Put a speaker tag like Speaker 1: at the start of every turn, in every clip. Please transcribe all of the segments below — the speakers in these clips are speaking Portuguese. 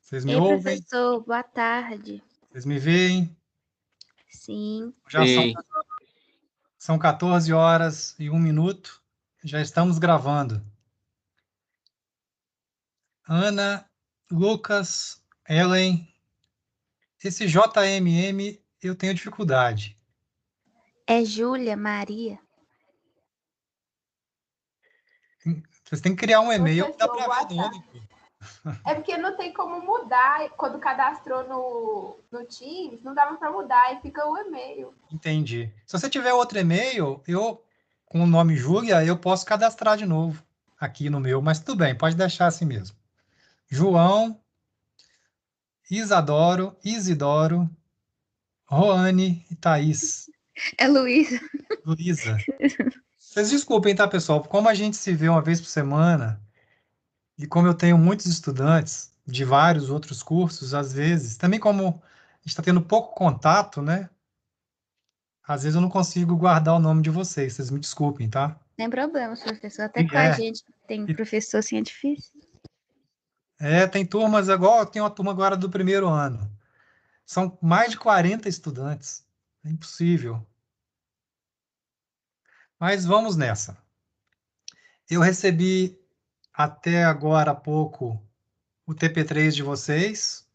Speaker 1: Vocês me
Speaker 2: Ei,
Speaker 1: ouvem?
Speaker 2: professor, boa tarde.
Speaker 1: Vocês me veem?
Speaker 2: Sim.
Speaker 1: Já
Speaker 3: Sim.
Speaker 1: são 14 horas e 1 minuto. Já estamos gravando. Ana, Lucas, Ellen, esse JMM eu tenho dificuldade.
Speaker 2: É Júlia Maria.
Speaker 1: Vocês têm que criar um e-mail que dá
Speaker 4: Professor,
Speaker 1: para ver
Speaker 4: boa
Speaker 1: o nome.
Speaker 4: tarde. É porque não tem como mudar. Quando cadastrou no Teams, não dava para mudar e fica o e-mail.
Speaker 1: Entendi. Se você tiver outro e-mail, com o nome Júlia, eu posso cadastrar de novo aqui no meu, mas tudo bem, pode deixar assim mesmo. João, Isidoro, Roane e Thaís.
Speaker 2: É Luísa.
Speaker 1: Luísa. Vocês desculpem, tá, pessoal? Como a gente se vê uma vez por semana, e como eu tenho muitos estudantes de vários outros cursos, às vezes, também como a gente está tendo pouco contato, né? Às vezes eu não consigo guardar o nome de vocês me desculpem, tá?
Speaker 2: Sem problemas, professor. Até com a
Speaker 1: É,
Speaker 2: gente tem professor assim é difícil.
Speaker 1: tem turmas igual, tem uma turma agora do primeiro ano. São mais de 40 estudantes. É impossível. Mas vamos nessa. Eu recebi até agora há pouco o TP3 de vocês,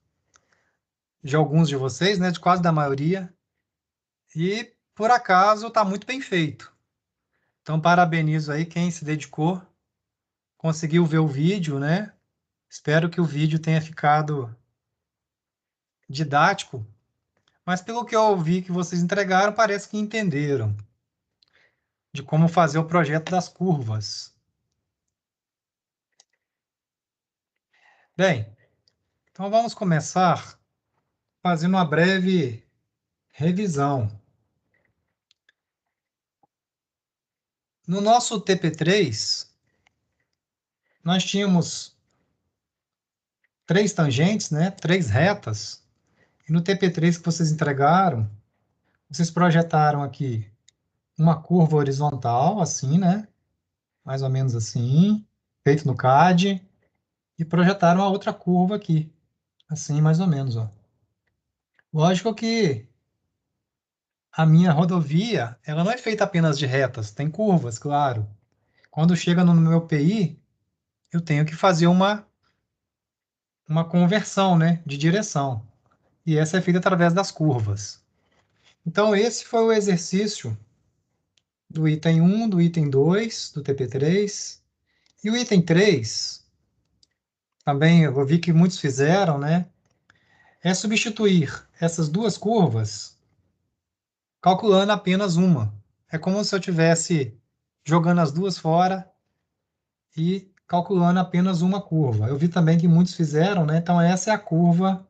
Speaker 1: de alguns de vocês, né, de quase da maioria, e por acaso está muito bem feito. Então parabenizo aí quem se dedicou, conseguiu ver o vídeo, né? Espero que o vídeo tenha ficado didático, mas pelo que eu ouvi que vocês entregaram, parece que entenderam de como fazer o projeto das curvas. Bem, então vamos começar fazendo uma breve revisão. No nosso TP3, nós tínhamos 3 tangentes, né? 3 retas. E no TP3 que vocês entregaram, vocês projetaram aqui uma curva horizontal, assim, né? Mais ou menos assim, feito no CAD, e projetaram a outra curva aqui, assim, mais ou menos, ó. Lógico que a minha rodovia, ela não é feita apenas de retas, tem curvas, claro. Quando chega no meu PI, eu tenho que fazer uma conversão, né, de direção. E essa é feita através das curvas. Então, esse foi o exercício do item 1, do item 2, do TP3. E o item 3, também eu vi que muitos fizeram, né, é substituir essas duas curvas calculando apenas uma. É como se eu tivesse jogando as duas fora e calculando apenas uma curva. Eu vi também que muitos fizeram, né? Então essa é a curva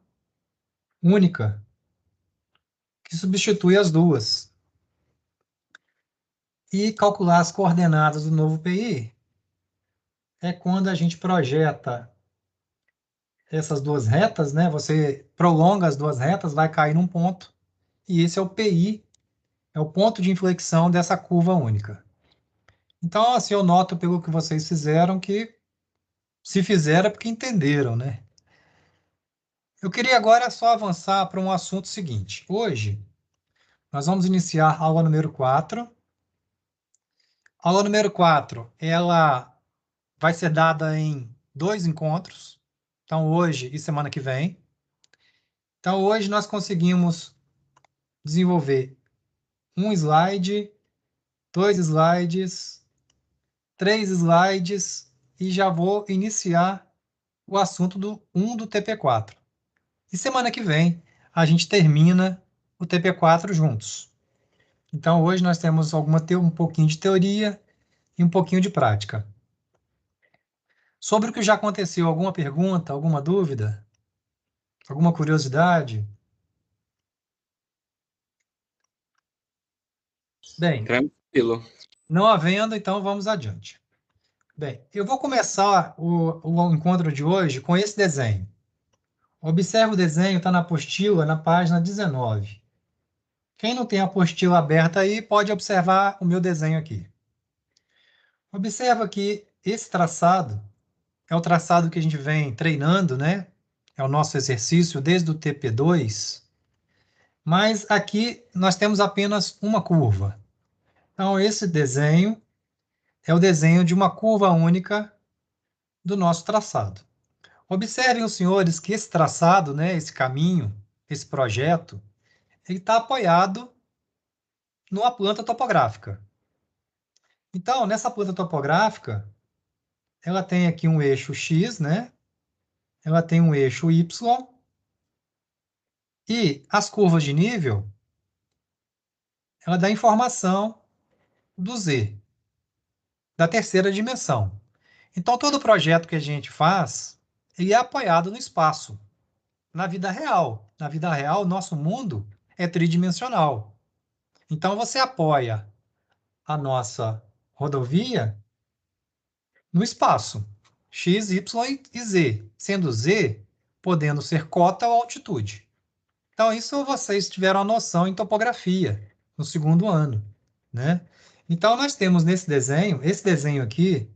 Speaker 1: única que substitui as duas. E calcular as coordenadas do novo PI é quando a gente projeta essas duas retas, né? Você prolonga as duas retas, vai cair num ponto, e esse é o PI, é o ponto de inflexão dessa curva única. Então, assim, eu noto pelo que vocês fizeram que se fizeram é porque entenderam, né? Eu queria agora só avançar para um assunto seguinte. Hoje, nós vamos iniciar a aula número 4. A aula número 4, ela vai ser dada em 2 encontros. Então, hoje e semana que vem. Então, hoje nós conseguimos desenvolver um slide, 2 slides, 3 slides e já vou iniciar o assunto do 1 do TP4. E semana que vem a gente termina o TP4 juntos. Então hoje nós temos um pouquinho de teoria e um pouquinho de prática. Sobre o que já aconteceu, alguma pergunta, alguma dúvida? Alguma curiosidade? Bem,
Speaker 3: Tranquilo.
Speaker 1: não havendo, então vamos adiante. Bem, eu vou começar o encontro de hoje com esse desenho. Observe o desenho, está na apostila, na página 19. Quem não tem a apostila aberta aí, pode observar o meu desenho aqui. Observa que esse traçado é o traçado que a gente vem treinando, né? é o nosso exercício desde o TP2, mas aqui nós temos apenas uma curva. Então, esse desenho é o desenho de uma curva única do nosso traçado. Observem os senhores que esse traçado, né, esse caminho, esse projeto, ele está apoiado numa planta topográfica. Então, nessa planta topográfica, ela tem aqui um eixo X, né? Ela tem um eixo Y, e as curvas de nível, ela dá informação do Z, da terceira dimensão. Então, todo projeto que a gente faz, ele é apoiado no espaço, na vida real. Na vida real, o nosso mundo é tridimensional. Então, você apoia a nossa rodovia no espaço, x, y e z, sendo z podendo ser cota ou altitude. Então, isso vocês tiveram a noção em topografia, no segundo ano, né? Então, nós temos nesse desenho, esse desenho aqui,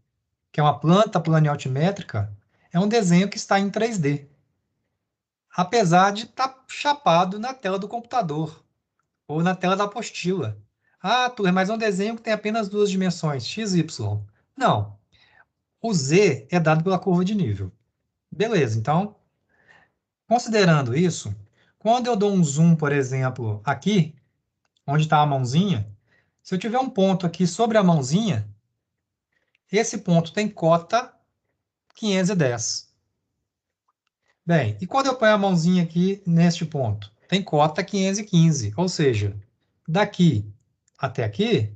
Speaker 1: que é uma planta planialtimétrica, é um desenho que está em 3D, apesar de estar chapado na tela do computador ou na tela da apostila. Ah, Arthur, mas é um desenho que tem apenas duas dimensões, x e y. Não, o z é dado pela curva de nível. Beleza, então, considerando isso, quando eu dou um zoom, por exemplo, aqui, onde está a mãozinha, se eu tiver um ponto aqui sobre a mãozinha, esse ponto tem cota 510. Bem, e quando eu ponho a mãozinha aqui neste ponto? Tem cota 515, ou seja, daqui até aqui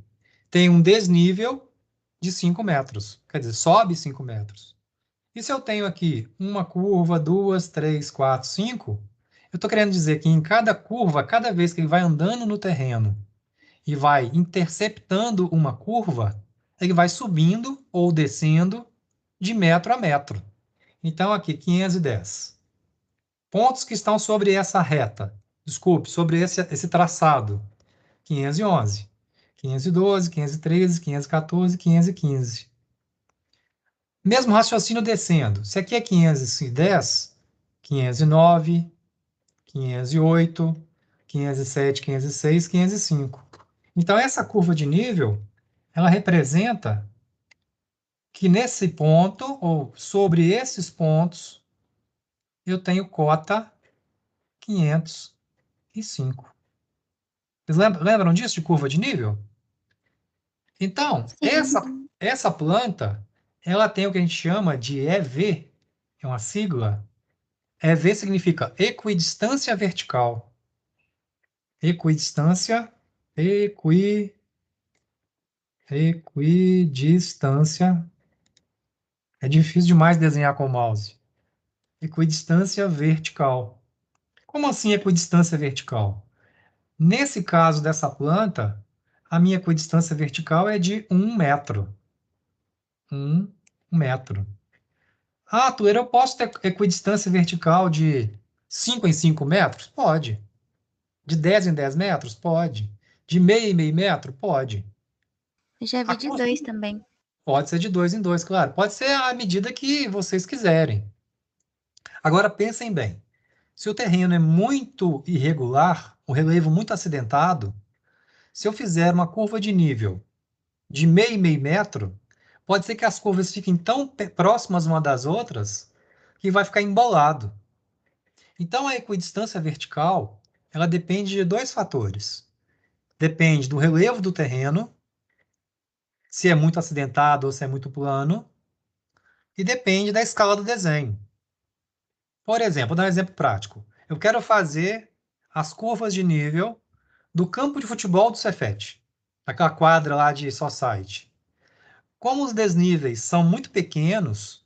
Speaker 1: tem um desnível de 5 metros, quer dizer, sobe 5 metros. E se eu tenho aqui uma curva, duas, três, quatro, cinco, eu estou querendo dizer que em cada curva, cada vez que ele vai andando no terreno e vai interceptando uma curva, ele vai subindo ou descendo de metro a metro. Então, aqui, 510. Pontos que estão sobre essa reta, desculpe, sobre esse traçado, 511, 512, 513, 514, 515. Mesmo raciocínio descendo. Se aqui é 510, 509, 508, 507, 506, 505. Então, essa curva de nível, ela representa que nesse ponto, ou sobre esses pontos, eu tenho cota 505. Vocês lembram disso, de curva de nível? Então,
Speaker 2: Sim.
Speaker 1: essa planta, ela tem o que a gente chama de EV, é uma sigla. EV significa equidistância vertical. Equidistância, equidistância. É difícil demais desenhar com o mouse. Equidistância vertical. Como assim equidistância vertical? Nesse caso dessa planta, a minha equidistância vertical é de 1 metro. 1 metro. Ah, Tuera, eu posso ter equidistância vertical de 5 em 5 metros? Pode. De 10 em 10 metros? Pode. De meio em meio metro? Pode.
Speaker 2: Eu já
Speaker 1: A
Speaker 2: vi de
Speaker 1: cos-
Speaker 2: 2 também.
Speaker 1: Pode ser de 2 em 2, claro. Pode ser à medida que vocês quiserem. Agora, pensem bem. Se o terreno é muito irregular, o relevo muito acidentado, se eu fizer uma curva de nível de meio e meio metro, pode ser que as curvas fiquem tão próximas uma das outras que vai ficar embolado. Então, a equidistância vertical, ela depende de dois fatores. Depende do relevo do terreno, se é muito acidentado ou se é muito plano, e depende da escala do desenho. Por exemplo, vou dar um exemplo prático. Eu quero fazer as curvas de nível do campo de futebol do Cefet, aquela quadra lá de society. Como os desníveis são muito pequenos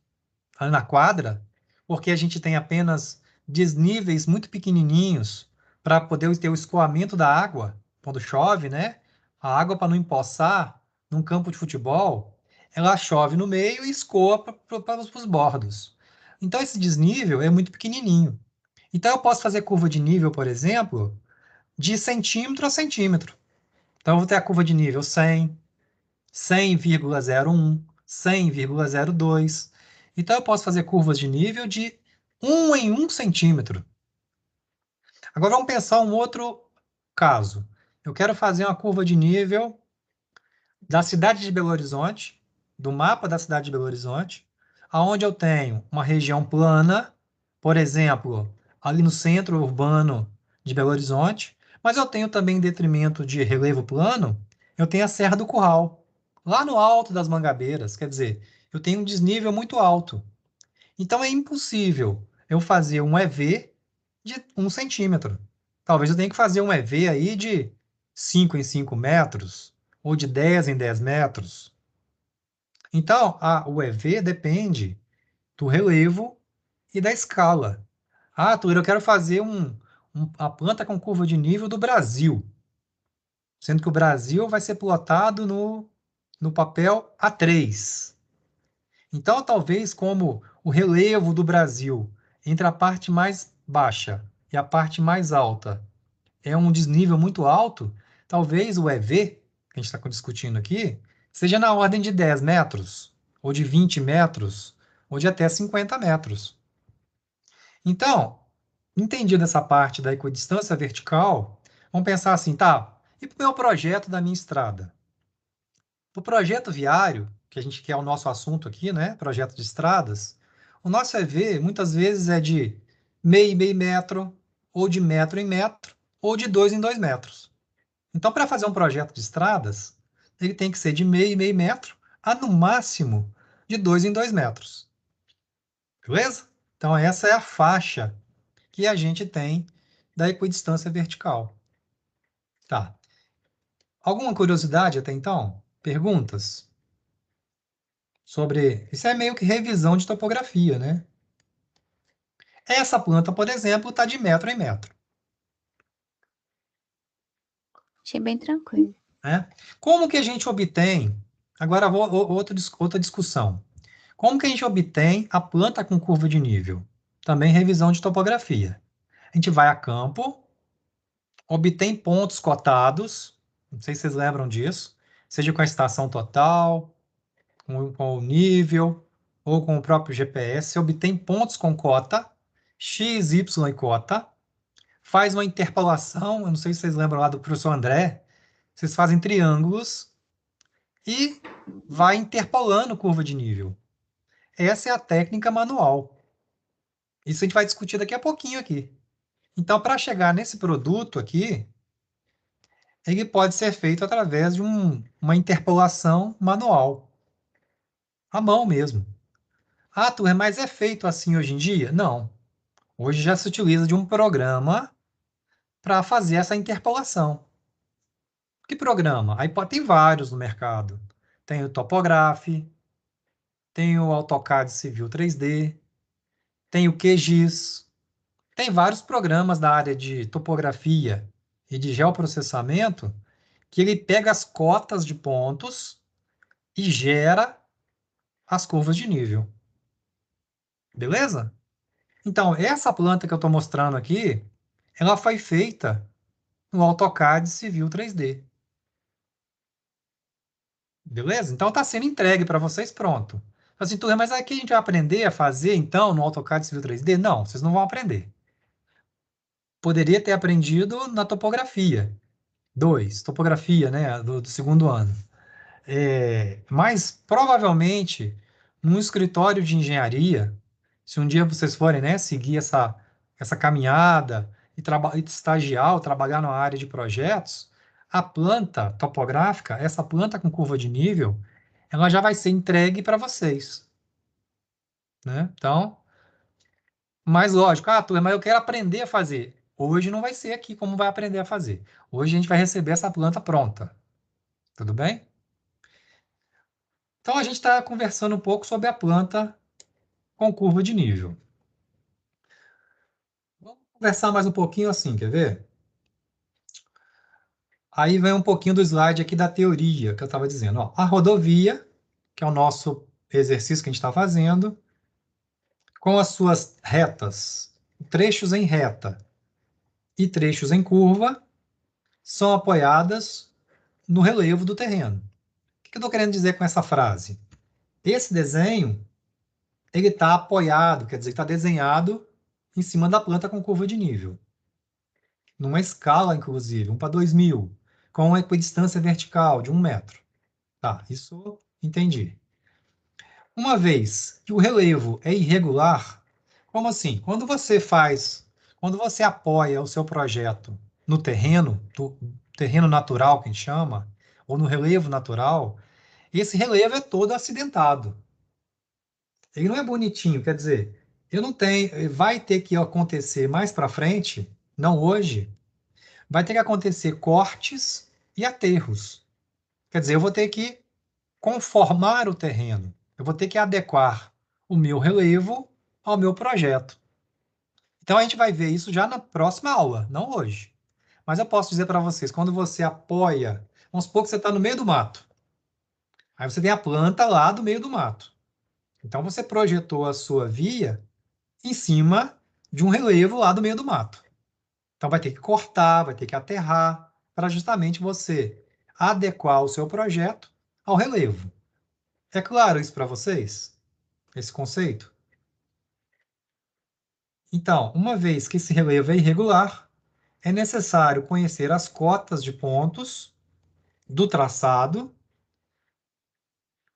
Speaker 1: ali na quadra, porque a gente tem apenas desníveis muito pequenininhos para poder ter o escoamento da água quando chove, né? A água para não empoçar num campo de futebol, ela chove no meio e escoa para os bordos. Então esse desnível é muito pequenininho. Então eu posso fazer curva de nível, por exemplo, de centímetro a centímetro. Então eu vou ter a curva de nível 100, 100,01, 100,02. Então eu posso fazer curvas de nível de 1 em 1 centímetro. Agora vamos pensar um outro caso. Eu quero fazer uma curva de nível da cidade de Belo Horizonte, do mapa da cidade de Belo Horizonte, aonde eu tenho uma região plana, por exemplo, ali no centro urbano de Belo Horizonte, mas eu tenho também, em detrimento de relevo plano, eu tenho a Serra do Curral, lá no alto das Mangabeiras, quer dizer, eu tenho um desnível muito alto. Então é impossível eu fazer um EV de 1 centímetro. Talvez eu tenha que fazer um EV aí de 5 em 5 metros, ou de 10 em 10 metros. Então, o EV depende do relevo e da escala. Ah, Túlio, eu quero fazer a planta com curva de nível do Brasil, sendo que o Brasil vai ser plotado no papel A3. Então, talvez como o relevo do Brasil entre a parte mais baixa e a parte mais alta é um desnível muito alto, talvez o EV, que a gente está discutindo aqui, seja na ordem de 10 metros, ou de 20 metros, ou de até 50 metros. Então, entendida essa parte da equidistância vertical, vamos pensar assim, tá, e para o meu projeto da minha estrada? Para o projeto viário, que a gente quer o nosso assunto aqui, né, projeto de estradas, o nosso EV muitas vezes é de meio e meio metro, ou de metro em metro, ou de 2 em 2 metros. Então, para fazer um projeto de estradas, ele tem que ser de meio e meio metro a, no máximo, de 2 em 2 metros. Beleza? Então, essa é a faixa que a gente tem da equidistância vertical. Tá. Alguma curiosidade até então? Perguntas? Sobre... Isso é meio que revisão de topografia, né? Essa planta, por exemplo, está de metro em metro.
Speaker 2: Achei bem tranquilo.
Speaker 1: Né? Como que a gente obtém... Agora, outra discussão. Como que a gente obtém a planta com curva de nível? Também revisão de topografia. A gente vai a campo, obtém pontos cotados, não sei se vocês lembram disso, seja com a estação total, com o nível, ou com o próprio GPS, você obtém pontos com cota, x, y e cota, faz uma interpolação, eu não sei se vocês lembram lá do professor André, vocês fazem triângulos e vai interpolando curva de nível. Essa é a técnica manual. Isso a gente vai discutir daqui a pouquinho aqui. Então, para chegar nesse produto aqui, ele pode ser feito através de uma interpolação manual, à mão mesmo. Ah, Turra, mas é feito assim hoje em dia? Não. Hoje já se utiliza de um programa para fazer essa interpolação. Que programa? Aí tem vários no mercado. Tem o Topograph, tem o AutoCAD Civil 3D, tem o QGIS, tem vários programas da área de topografia e de geoprocessamento que ele pega as cotas de pontos e gera as curvas de nível. Beleza? Então, essa planta que eu estou mostrando aqui, ela foi feita no AutoCAD Civil 3D. Beleza? Então está sendo entregue para vocês pronto. Assim, Turra, mas aqui a gente vai aprender a fazer, então, no AutoCAD Civil 3D? Não, vocês não vão aprender. Poderia ter aprendido na topografia. 2, topografia, né, do segundo ano. Mas, provavelmente, num escritório de engenharia, se um dia vocês forem, né, seguir essa caminhada e estagiar ou trabalhar na área de projetos, a planta topográfica, essa planta com curva de nível, ela já vai ser entregue para vocês, né? Então, mais lógico, Túlio, mas eu quero aprender a fazer. Hoje não vai ser aqui como vai aprender a fazer. Hoje a gente vai receber essa planta pronta. Tudo bem? Então, a gente está conversando um pouco sobre a planta com curva de nível. Vamos conversar mais um pouquinho assim, quer ver? Aí vem um pouquinho do slide aqui da teoria que eu estava dizendo. Ó, a rodovia, que é o nosso exercício que a gente está fazendo, com as suas retas, trechos em reta e trechos em curva, são apoiadas no relevo do terreno. O que eu estou querendo dizer com essa frase? Esse desenho, ele está apoiado, quer dizer, está desenhado em cima da planta com curva de nível. Numa escala, inclusive, 1:2000, com uma equidistância vertical de 1 metro. Tá, isso entendi. Uma vez que o relevo é irregular, como assim? Quando você apoia o seu projeto no terreno, terreno natural que a gente chama, ou no relevo natural, esse relevo é todo acidentado. Ele não é bonitinho, quer dizer, eu não tenho, vai ter que acontecer mais para frente, não hoje, vai ter que acontecer cortes e aterros. Quer dizer, eu vou ter que conformar o terreno. Eu vou ter que adequar o meu relevo ao meu projeto. Então a gente vai ver isso já na próxima aula, não hoje. Mas eu posso dizer para vocês, quando você apoia, vamos supor que você está no meio do mato. Aí você tem a planta lá do meio do mato. Então você projetou a sua via em cima de um relevo lá do meio do mato. Então vai ter que cortar, vai ter que aterrar, para justamente você adequar o seu projeto ao relevo. É claro isso para vocês? Esse conceito? Então, uma vez que esse relevo é irregular, é necessário conhecer as cotas de pontos do traçado,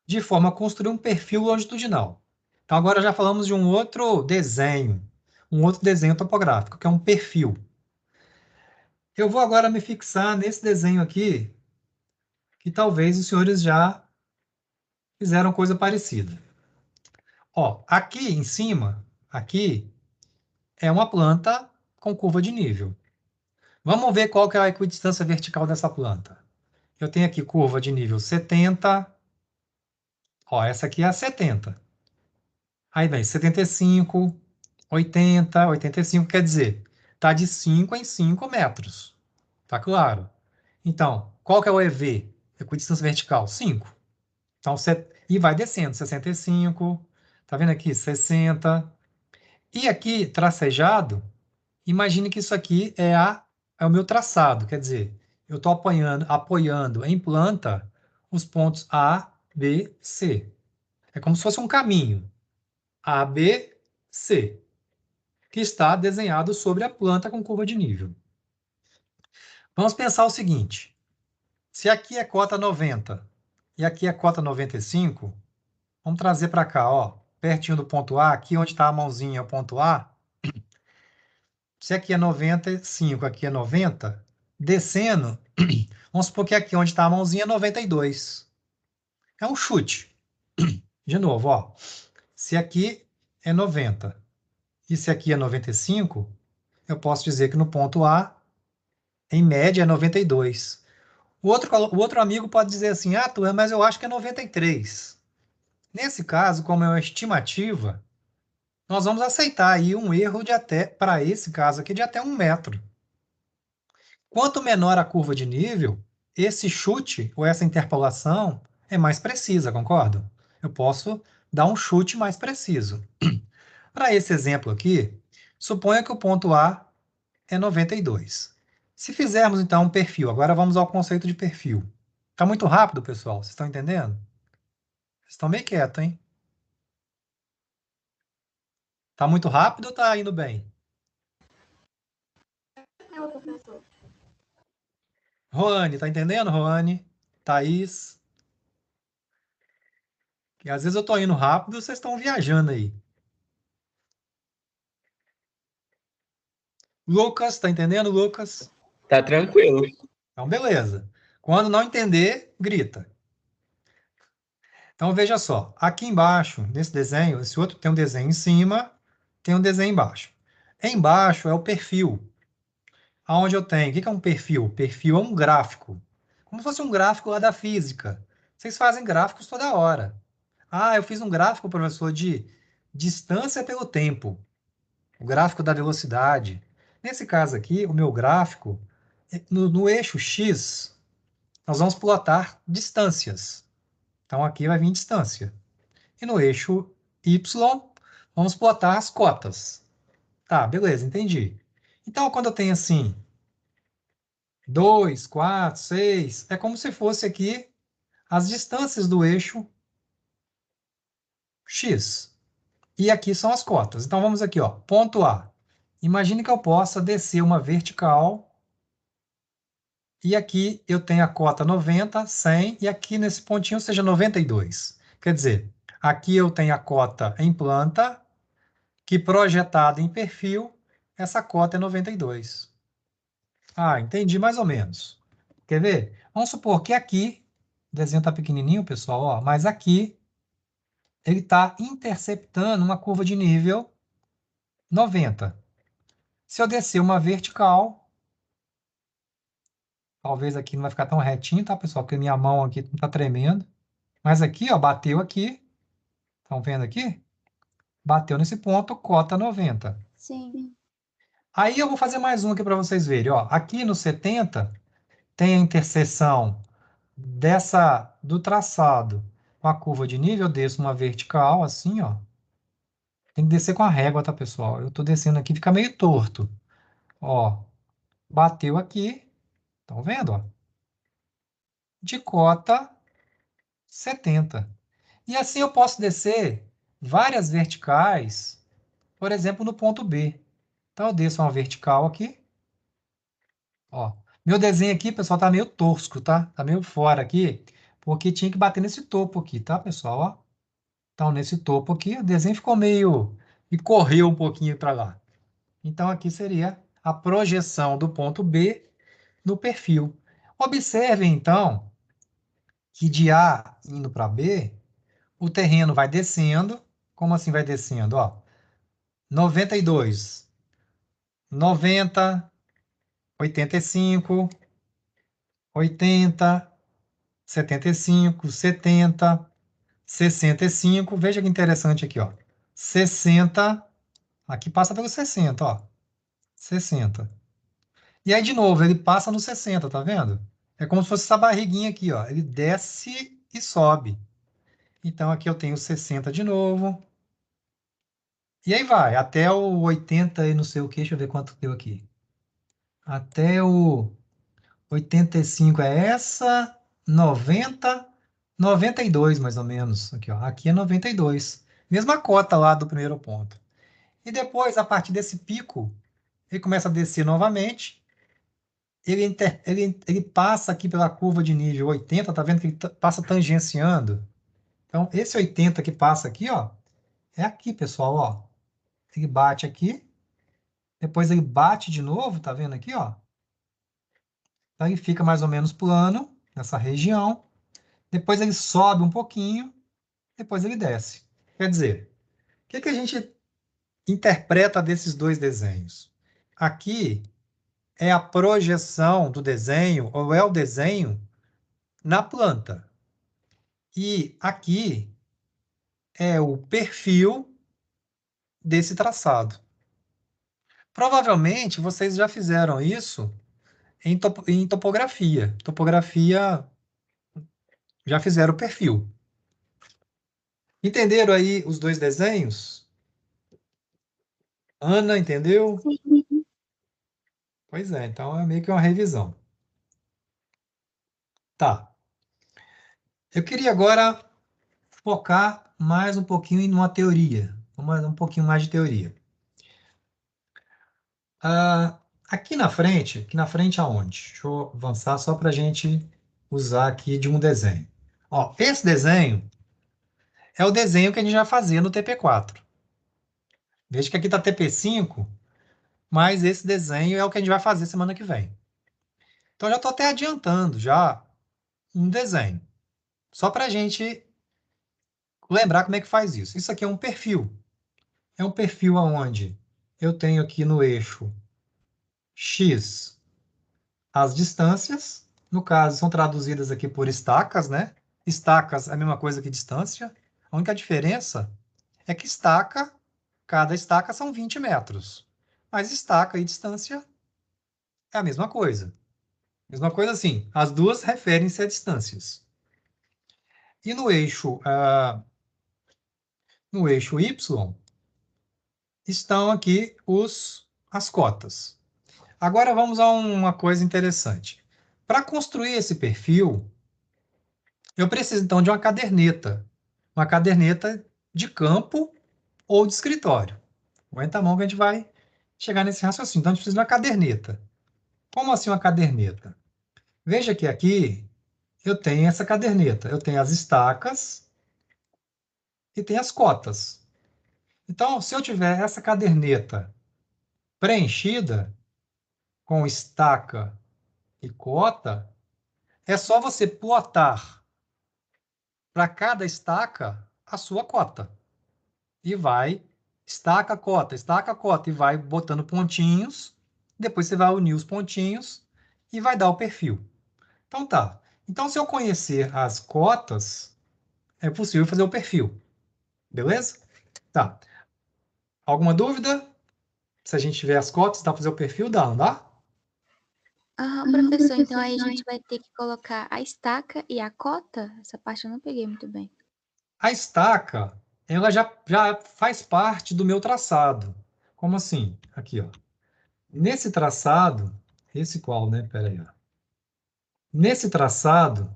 Speaker 1: de forma a construir um perfil longitudinal. Então, agora já falamos de um outro desenho topográfico, que é um perfil. Eu vou agora me fixar nesse desenho aqui, que talvez os senhores já fizeram coisa parecida. Ó, aqui em cima, aqui, é uma planta com curva de nível. Vamos ver qual que é a equidistância vertical dessa planta. Eu tenho aqui curva de nível 70. Ó, essa aqui é a 70. Aí vem 75, 80, 85, quer dizer, está de 5 em 5 metros. Tá claro? Então, qual que é o EV? Equidistância vertical? 5. Então, e vai descendo, 65, tá vendo aqui? 60. E aqui, tracejado, imagine que isso aqui é o meu traçado, quer dizer, eu estou apoiando em planta os pontos A, B, C. É como se fosse um caminho, A, B, C, que está desenhado sobre a planta com curva de nível. Vamos pensar o seguinte, se aqui é cota 90 e aqui é cota 95, vamos trazer para cá, ó, pertinho do ponto A, aqui onde está a mãozinha é o ponto A. Se aqui é 95, aqui é 90, descendo, vamos supor que aqui onde está a mãozinha é 92. É um chute. De novo, ó. Se aqui é 90 e se aqui é 95, eu posso dizer que no ponto A, em média, é 92. O outro amigo pode dizer assim, ah, Tuan, mas eu acho que é 93. Nesse caso, como é uma estimativa, nós vamos aceitar aí um erro de até, para esse caso aqui, de até 1 metro. Quanto menor a curva de nível, esse chute ou essa interpolação é mais precisa, concordo? Eu posso dar um chute mais preciso. Para esse exemplo aqui, suponha que o ponto A é 92. Se fizermos então um perfil, agora vamos ao conceito de perfil. Está muito rápido, pessoal? Vocês estão entendendo? Vocês estão meio quietos, hein? Está muito rápido ou está indo bem?
Speaker 4: Meu professor.
Speaker 1: Roane, tá entendendo, Roane? Thaís? Que às vezes eu estou indo rápido, vocês estão viajando aí. Lucas, tá entendendo, Lucas?
Speaker 3: Tá tranquilo.
Speaker 1: Então, beleza. Quando não entender, grita. Então, veja só. Aqui embaixo, nesse desenho, esse outro tem um desenho em cima, tem um desenho embaixo. Embaixo é o perfil. Aonde eu tenho? O que é um perfil? Perfil é um gráfico. Como se fosse um gráfico lá da física. Vocês fazem gráficos toda hora. Ah, eu fiz um gráfico, professor, de distância pelo tempo. O gráfico da velocidade. Nesse caso aqui, o meu gráfico, no eixo X, nós vamos plotar distâncias. Então, aqui vai vir distância. E no eixo Y, vamos plotar as cotas. Tá, beleza, entendi. Então, quando eu tenho assim, 2, 4, 6, é como se fosse aqui as distâncias do eixo X. E aqui são as cotas. Então, vamos aqui, ó, ponto A. Imagine que eu possa descer uma vertical e aqui eu tenho a cota 90, 100 e aqui nesse pontinho seja 92. Quer dizer, aqui eu tenho a cota em planta, que projetada em perfil, essa cota é 92. Ah, entendi mais ou menos. Quer ver? Vamos supor que aqui, o desenho está pequenininho, pessoal, ó, mas aqui ele está interceptando uma curva de nível 90. Se eu descer uma vertical, talvez aqui não vai ficar tão retinho, tá, pessoal? Porque minha mão aqui não está tremendo. Mas aqui, ó, bateu aqui. Estão vendo aqui? Bateu nesse ponto, cota 90.
Speaker 2: Sim.
Speaker 1: Aí eu vou fazer mais um aqui para vocês verem. Ó, aqui no 70 tem a interseção do traçado com a curva de nível. Eu desço uma vertical, assim, ó. Tem que descer com a régua, tá, pessoal? Eu estou descendo aqui, fica meio torto. Ó, bateu aqui. Estão vendo, ó? De cota 70. E assim eu posso descer várias verticais, por exemplo, no ponto B. Então, eu desço uma vertical aqui. Ó, meu desenho aqui, pessoal, tá meio tosco, tá? Tá meio fora aqui, porque tinha que bater nesse topo aqui, tá, pessoal? Ó. Então, nesse topo aqui, o desenho ficou meio... e correu um pouquinho para lá. Então, aqui seria a projeção do ponto B no perfil. Observem, então, que de A indo para B, o terreno vai descendo. Como assim vai descendo? Ó, 92, 90, 85, 80, 75, 70, 65. Veja que interessante aqui, ó. 60, aqui passa pelo 60, ó. 60. E aí, de novo, ele passa no 60, tá vendo? É como se fosse essa barriguinha aqui, ó. Ele desce e sobe. Então, aqui eu tenho 60 de novo. E aí vai, até o 80 e não sei o que. Deixa eu ver quanto deu aqui. Até o 85 é essa, 90, 92 mais ou menos. Aqui, ó. Aqui é 92. Mesma cota lá do primeiro ponto. E depois, a partir desse pico, ele começa a descer novamente. Ele passa aqui pela curva de nível 80, tá vendo que ele passa tangenciando? Então, esse 80 que passa aqui, ó, é aqui, pessoal, ó. Ele bate aqui, depois ele bate de novo, tá vendo aqui, ó? Então, ele fica mais ou menos plano, nessa região. Depois ele sobe um pouquinho, depois ele desce. Quer dizer, o que que a gente interpreta desses dois desenhos? Aqui é a projeção do desenho, ou é o desenho na planta. E aqui é o perfil desse traçado. Provavelmente vocês já fizeram isso em topografia. Topografia já fizeram o perfil. Entenderam aí os dois desenhos? Ana, entendeu?
Speaker 2: Sim.
Speaker 1: Pois é, então é meio que uma revisão. Tá. Eu queria agora focar mais um pouquinho em uma teoria. Um pouquinho mais de teoria. Aqui na frente aonde? Deixa eu avançar só para a gente usar aqui de um desenho. Ó, esse desenho é o desenho que a gente vai fazer no TP4. Veja que aqui está TP5, mas esse desenho é o que a gente vai fazer semana que vem. Então, já estou até adiantando já um desenho. Só para a gente lembrar como é que faz isso. Isso aqui é um perfil. É um perfil onde eu tenho aqui no eixo X as distâncias. No caso, são traduzidas aqui por estacas, né? Estacas é a mesma coisa que distância. A única diferença é que cada estaca são 20 metros. Mas estaca e distância é a mesma coisa. Mesma coisa assim, as duas referem-se a distâncias. E no eixo Y, estão aqui as cotas. Agora vamos a uma coisa interessante. Para construir esse perfil, eu preciso então de uma caderneta. Uma caderneta de campo ou de escritório. Aguenta a mão que a gente vai chegar nesse raciocínio. Então, a gente precisa de uma caderneta. Como assim uma caderneta? Veja que aqui eu tenho essa caderneta. Eu tenho as estacas e tenho as cotas. Então, se eu tiver essa caderneta preenchida com estaca e cota, é só você plotar para cada estaca a sua cota. E vai estaca, cota, e vai botando pontinhos. Depois você vai unir os pontinhos e vai dar o perfil. Então tá. Então, se eu conhecer as cotas, é possível fazer o perfil. Beleza? Tá. Alguma dúvida? Se a gente tiver as cotas, dá para fazer o perfil? Dá, não dá?
Speaker 2: Professor, então aí a gente vai ter que colocar a estaca e a cota? Essa parte eu não peguei muito bem.
Speaker 1: A estaca, ela já faz parte do meu traçado. Como assim? Aqui, ó. Nesse traçado, esse qual, né? Pera aí, ó. Nesse traçado,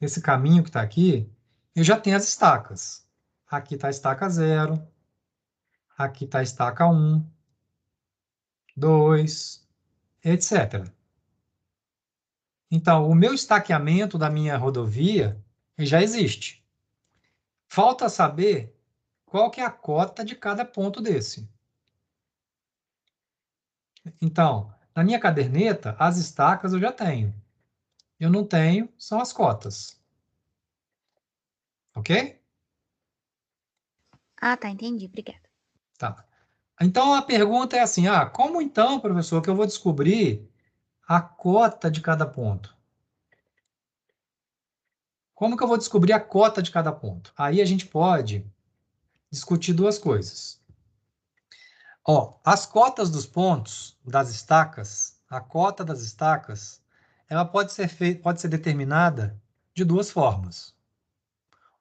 Speaker 1: esse caminho que está aqui, eu já tenho as estacas. Aqui está a estaca 0, aqui está a estaca 1, 2, etc. Então, o meu estaqueamento da minha rodovia já existe. Falta saber qual que é a cota de cada ponto desse. Então, na minha caderneta, as estacas eu já tenho. Eu não tenho, são as cotas. Ok?
Speaker 2: Ah, tá, entendi. Obrigada.
Speaker 1: Tá. Então, a pergunta é assim, como então, professor, que eu vou descobrir a cota de cada ponto? Como que eu vou descobrir a cota de cada ponto? Aí a gente pode discutir duas coisas. Ó, as cotas dos pontos, das estacas, a cota das estacas, ela pode ser determinada de duas formas.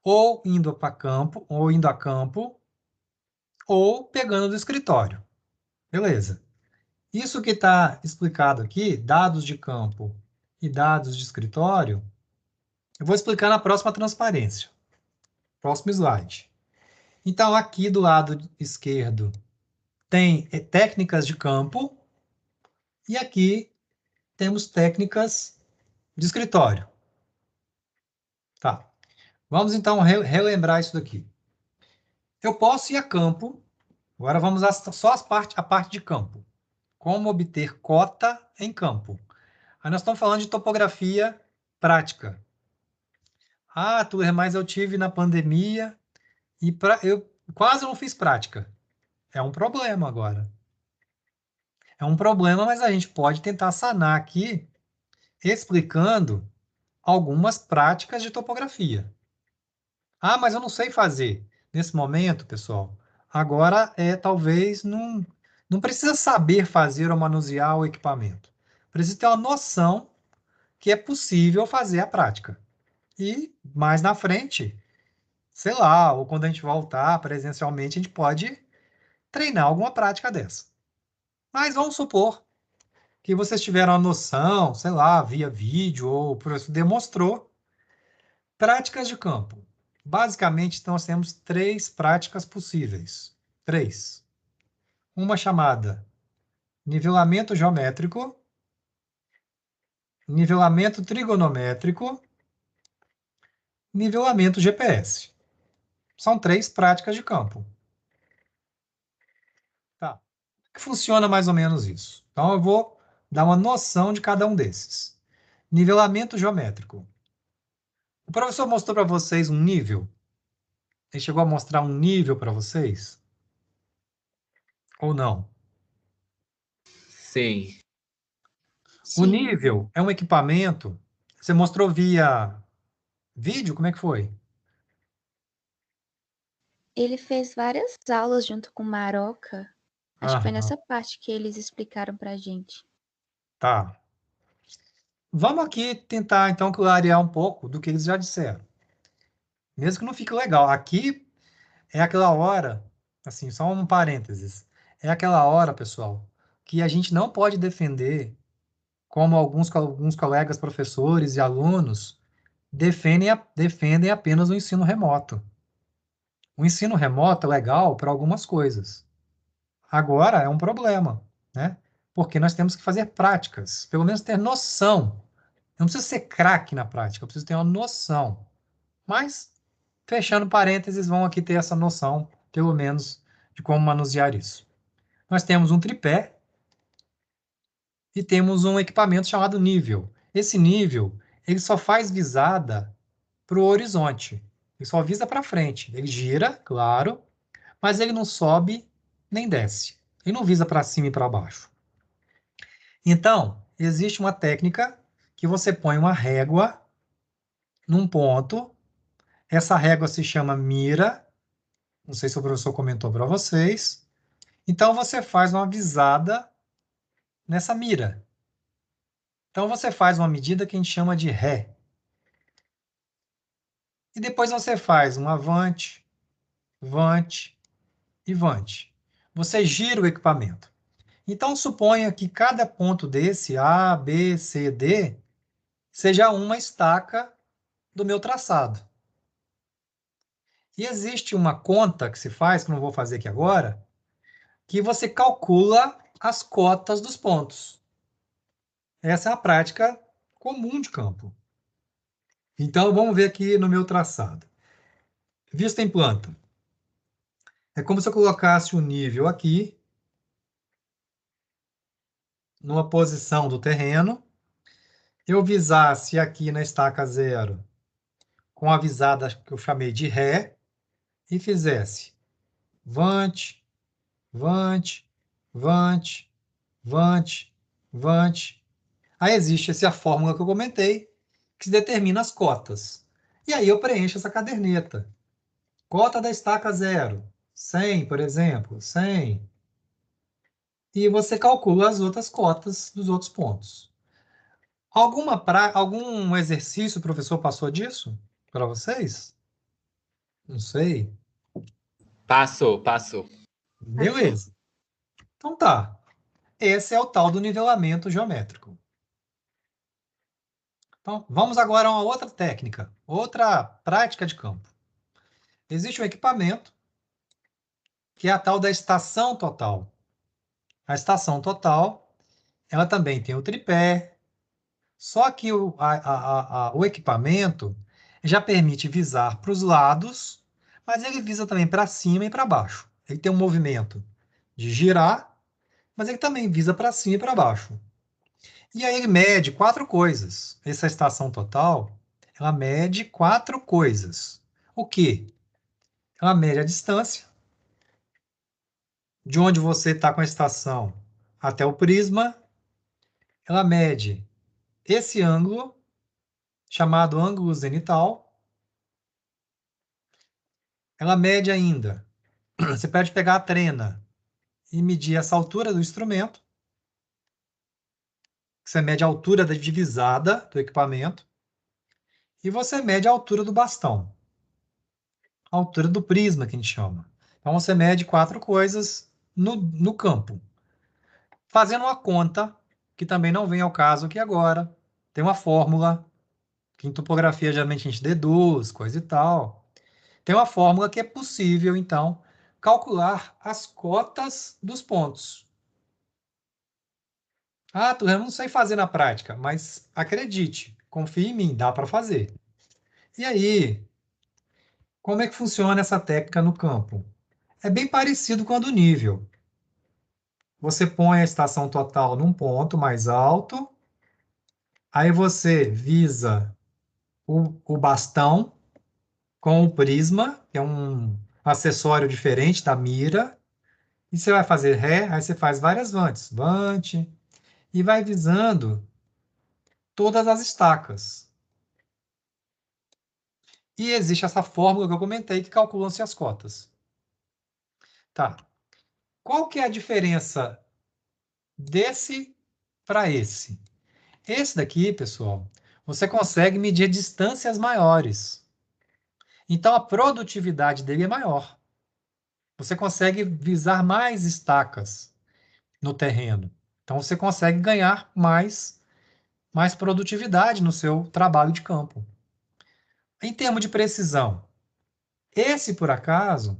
Speaker 1: Ou indo para campo, ou indo a campo, ou pegando do escritório. Beleza. Isso que está explicado aqui, dados de campo e dados de escritório, eu vou explicar na próxima transparência. Próximo slide. Então, aqui do lado esquerdo tem técnicas de campo e aqui temos técnicas de escritório. Tá. Vamos então relembrar isso daqui. Eu posso ir a campo. Agora vamos só a parte de campo. Como obter cota em campo. Aí nós estamos falando de topografia prática. Tuller, mas eu tive na pandemia e eu quase não fiz prática. É um problema agora. É um problema, mas a gente pode tentar sanar aqui explicando algumas práticas de topografia. Mas eu não sei fazer. Nesse momento, pessoal, agora talvez não precisa saber fazer ou manusear o equipamento. Precisa ter uma noção que é possível fazer a prática. E mais na frente, sei lá, ou quando a gente voltar presencialmente, a gente pode treinar alguma prática dessa. Mas vamos supor que vocês tiveram a noção, sei lá, via vídeo ou o professor demonstrou, práticas de campo. Basicamente, então, nós temos três práticas possíveis. Três. Uma chamada nivelamento geométrico, nivelamento trigonométrico, nivelamento GPS. São três práticas de campo. Tá. Que funciona mais ou menos isso? Então, eu vou dar uma noção de cada um desses. Nivelamento geométrico. O professor mostrou para vocês um nível? Ele chegou a mostrar um nível para vocês? Ou não?
Speaker 3: Sim.
Speaker 1: O
Speaker 2: Sim.
Speaker 1: nível é um equipamento. Você mostrou via vídeo? Como é que foi?
Speaker 2: Ele fez várias aulas junto com Maroca. Acho que foi
Speaker 1: Aham,
Speaker 2: nessa parte que eles explicaram pra gente.
Speaker 1: tá. Vamos aqui tentar, então, clarear um pouco do que eles já disseram. Mesmo que não fique legal. Aqui é aquela hora, assim, só um parênteses. É aquela hora, pessoal, que a gente não pode defender, como alguns colegas professores e alunos defendem apenas o ensino remoto. O ensino remoto é legal para algumas coisas. Agora é um problema, né? Porque nós temos que fazer práticas, pelo menos ter noção. Eu não preciso ser craque na prática, eu preciso ter uma noção. Mas, fechando parênteses, vão aqui ter essa noção, pelo menos, de como manusear isso. Nós temos um tripé e temos um equipamento chamado nível. Esse nível, ele só faz visada para o horizonte. Ele só visa para frente. Ele gira, claro, mas ele não sobe nem desce. Ele não visa para cima e para baixo. Então, existe uma técnica que você põe uma régua num ponto. Essa régua se chama mira. Não sei se o professor comentou para vocês. Então, você faz uma visada nessa mira. Então, você faz uma medida que a gente chama de ré. E depois você faz um avante, vante e vante. Você gira o equipamento. Então, suponha que cada ponto desse, A, B, C, D, seja uma estaca do meu traçado. E existe uma conta que se faz, que eu não vou fazer aqui agora, que você calcula as cotas dos pontos. Essa é a prática comum de campo. Então, vamos ver aqui no meu traçado. Vista em planta. É como se eu colocasse o nível aqui, numa posição do terreno, eu visasse aqui na estaca 0 com a visada que eu chamei de ré e fizesse vante, vante, vante, vante, vante. Aí existe essa fórmula que eu comentei, que determina as cotas. E aí eu preencho essa caderneta. Cota da estaca 0, 100, por exemplo, 100. E você calcula as outras cotas dos outros pontos. Algum exercício o professor passou disso para vocês? Não sei.
Speaker 3: Passou, passou.
Speaker 1: Beleza. Então tá. Esse é o tal do nivelamento geométrico. Então, vamos agora a uma outra técnica, outra prática de campo. Existe um equipamento que é a tal da estação total. A estação total, ela também tem o tripé, só que o equipamento já permite visar para os lados, mas ele visa também para cima e para baixo. Ele tem um movimento de girar, mas ele também visa para cima e para baixo. E aí ele mede 4 coisas. Essa estação total, ela mede 4 coisas. O quê? Ela mede a distância de onde você está com a estação até o prisma. Ela mede esse ângulo, chamado ângulo zenital. Ela mede ainda. Você pode pegar a trena e medir essa altura do instrumento. Você mede a altura da divisada do equipamento. E você mede a altura do bastão. A altura do prisma, que a gente chama. Então, você mede 4 coisas no campo. Fazendo uma conta, que também não vem ao caso aqui agora, tem uma fórmula, que em topografia geralmente a gente deduz, coisa e tal. Tem uma fórmula que é possível, então, calcular as cotas dos pontos. Ah, eu não sei fazer na prática, mas acredite, confie em mim, dá para fazer. E aí, como é que funciona essa técnica no campo? É bem parecido com a do nível. Você põe a estação total num ponto mais alto, aí você visa o bastão com o prisma, que é um acessório diferente da mira, e você vai fazer ré, aí você faz várias vantes, vante, e vai visando todas as estacas. E existe essa fórmula que eu comentei que calculam-se as cotas. Tá. Qual que é a diferença desse para esse? Esse daqui, pessoal, você consegue medir distâncias maiores. Então, a produtividade dele é maior. Você consegue visar mais estacas no terreno. Então, você consegue ganhar mais produtividade no seu trabalho de campo. Em termos de precisão, esse, por acaso,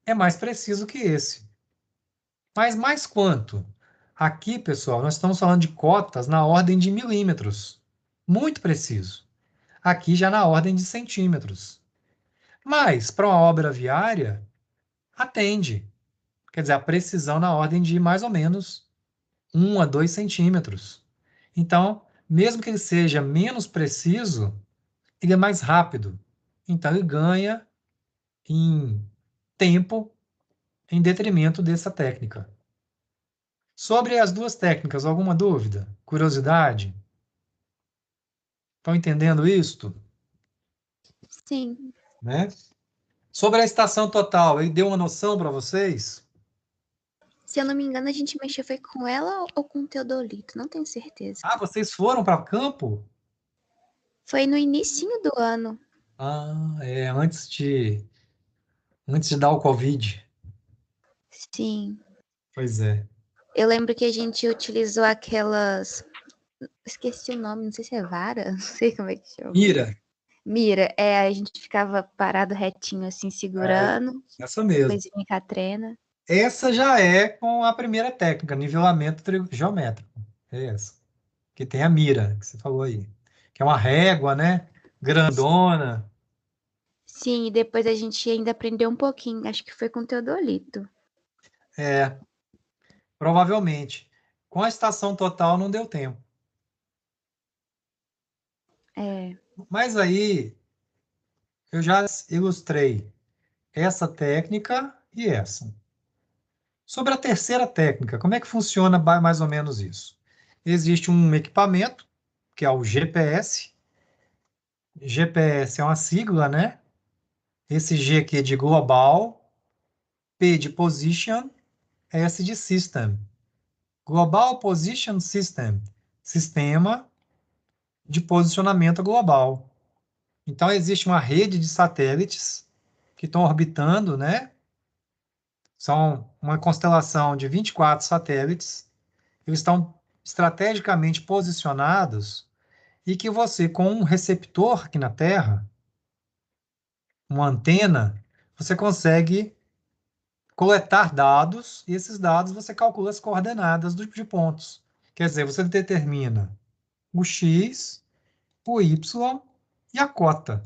Speaker 1: é mais preciso que esse. Mas mais quanto? Aqui, pessoal, nós estamos falando de cotas na ordem de milímetros. Muito preciso. Aqui já na ordem de centímetros. Mas, para uma obra viária, atende. Quer dizer, a precisão na ordem de mais ou menos 1 a 2 centímetros. Então, mesmo que ele seja menos preciso, ele é mais rápido. Então, ele ganha em tempo em detrimento dessa técnica. Sobre as duas técnicas, alguma dúvida? Curiosidade? Estão entendendo isto?
Speaker 2: Sim.
Speaker 1: Né? Sobre a estação total, ele deu uma noção para vocês?
Speaker 2: Se eu não me engano, a gente mexeu foi com ela ou com o teodolito, não tenho certeza.
Speaker 1: Ah, vocês foram para campo?
Speaker 2: Foi no inicinho do ano.
Speaker 1: Ah, antes de dar o Covid.
Speaker 2: Sim.
Speaker 1: Pois é.
Speaker 2: Eu lembro que a gente utilizou aquelas. Esqueci o nome, não sei se é vara, não sei como é que chama.
Speaker 1: Mira,
Speaker 2: Mira, a gente ficava parado retinho assim, segurando,
Speaker 1: essa mesmo.
Speaker 2: depois vinha com a trena.
Speaker 1: Essa já é com a primeira técnica, nivelamento geométrico. É essa. Que tem a mira, que você falou aí. Que é uma régua, né? Grandona.
Speaker 2: Sim, e depois a gente ainda aprendeu um pouquinho, acho que foi com o teodolito.
Speaker 1: É, provavelmente. Com a estação total não deu tempo.
Speaker 2: É,
Speaker 1: Mas aí eu já ilustrei essa técnica e essa. Sobre a terceira técnica, como é que funciona mais ou menos isso? Existe um equipamento, que é o GPS. GPS é uma sigla, né? Esse G aqui é de global, P de position, S de system. Global Position System, sistema de posicionamento global. Então, existe uma rede de satélites que estão orbitando, né? São uma constelação de 24 satélites. Eles estão estrategicamente posicionados e que você, com um receptor aqui na Terra, uma antena, você consegue coletar dados e esses dados você calcula as coordenadas de pontos. Quer dizer, você determina o X, o Y e a cota.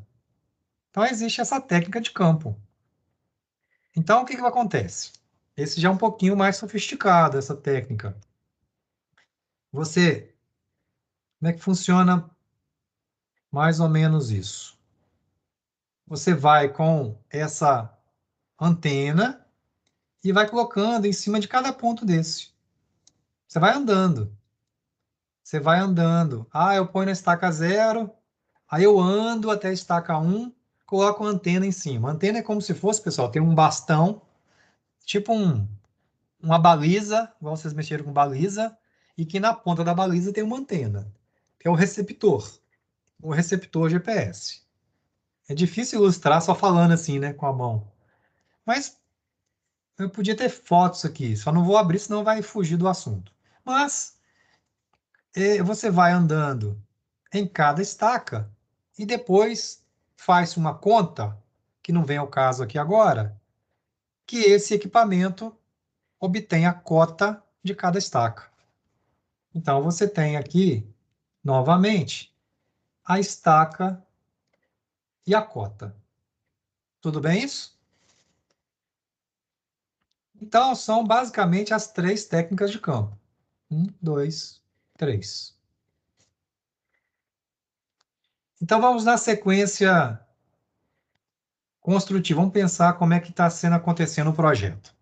Speaker 1: Então, existe essa técnica de campo. Então, o que acontece? Esse já é um pouquinho mais sofisticado, essa técnica. Como é que funciona mais ou menos isso? Você vai com essa antena e vai colocando em cima de cada ponto desse. Você vai andando. Você vai andando. Ah, eu ponho na estaca 0, aí eu ando até a estaca 1, coloco a antena em cima. A antena é como se fosse, pessoal, tem um bastão, tipo uma baliza, igual vocês mexeram com baliza, e que na ponta da baliza tem uma antena, que é o receptor GPS. É difícil ilustrar só falando assim, né, com a mão. Mas eu podia ter fotos aqui, só não vou abrir, senão vai fugir do assunto. Mas você vai andando em cada estaca e depois faz uma conta, que não vem ao caso aqui agora, que esse equipamento obtém a cota de cada estaca. Então, você tem aqui, novamente, a estaca e a cota. Tudo bem isso? Então, são basicamente as três técnicas de campo. 1, 2, 3. Então, vamos na sequência construtiva. Vamos pensar como é que está sendo acontecendo o projeto.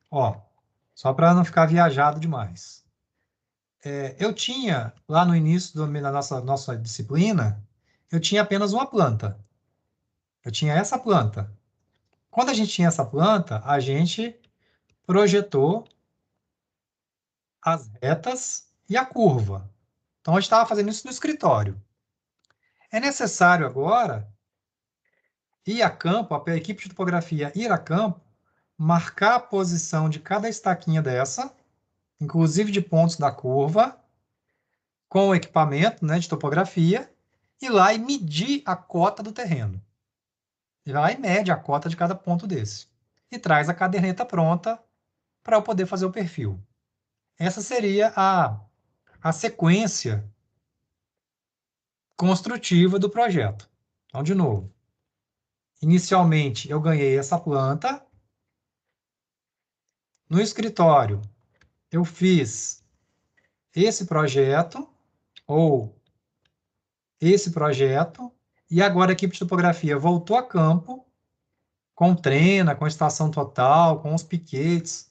Speaker 1: Ó, só para não ficar viajado demais. Eu tinha, lá no início da nossa disciplina, eu tinha apenas uma planta. Eu tinha essa planta. Quando a gente tinha essa planta, a gente projetou as retas e a curva. Então, a gente estava fazendo isso no escritório. É necessário agora ir a campo, a equipe de topografia ir a campo, marcar a posição de cada estaquinha dessa, inclusive de pontos da curva, com o equipamento, né, de topografia, ir lá e medir a cota do terreno. Ir lá e mede a cota de cada ponto desse. E traz a caderneta pronta para eu poder fazer o perfil. Essa seria a sequência construtiva do projeto. Então, de novo, inicialmente eu ganhei essa planta. No escritório, eu fiz esse projeto, ou esse projeto, e agora a equipe de topografia voltou a campo, com trena, com estação total, com os piquetes,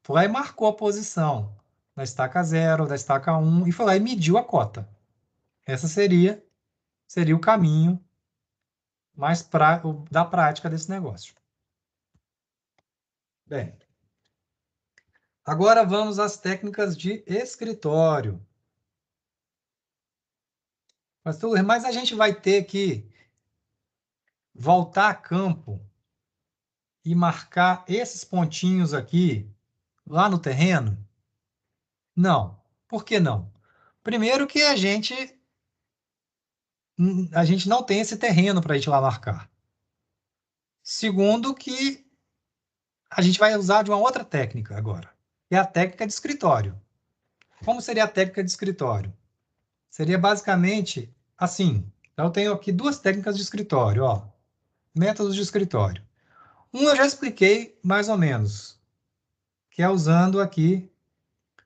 Speaker 1: foi lá e marcou a posição da estaca 0, da estaca 1, e foi lá e mediu a cota. Essa seria o caminho mais da prática desse negócio. Bem, agora vamos às técnicas de escritório. Mas a gente vai ter que voltar a campo e marcar esses pontinhos aqui lá no terreno? Não. Por que não? Primeiro que a gente não tem esse terreno para a gente ir lá marcar. Segundo que a gente vai usar de uma outra técnica agora, que é a técnica de escritório. Como seria a técnica de escritório? Seria basicamente assim. Então, eu tenho aqui duas técnicas de escritório, ó. Métodos de escritório. Um eu já expliquei mais ou menos, que é usando aqui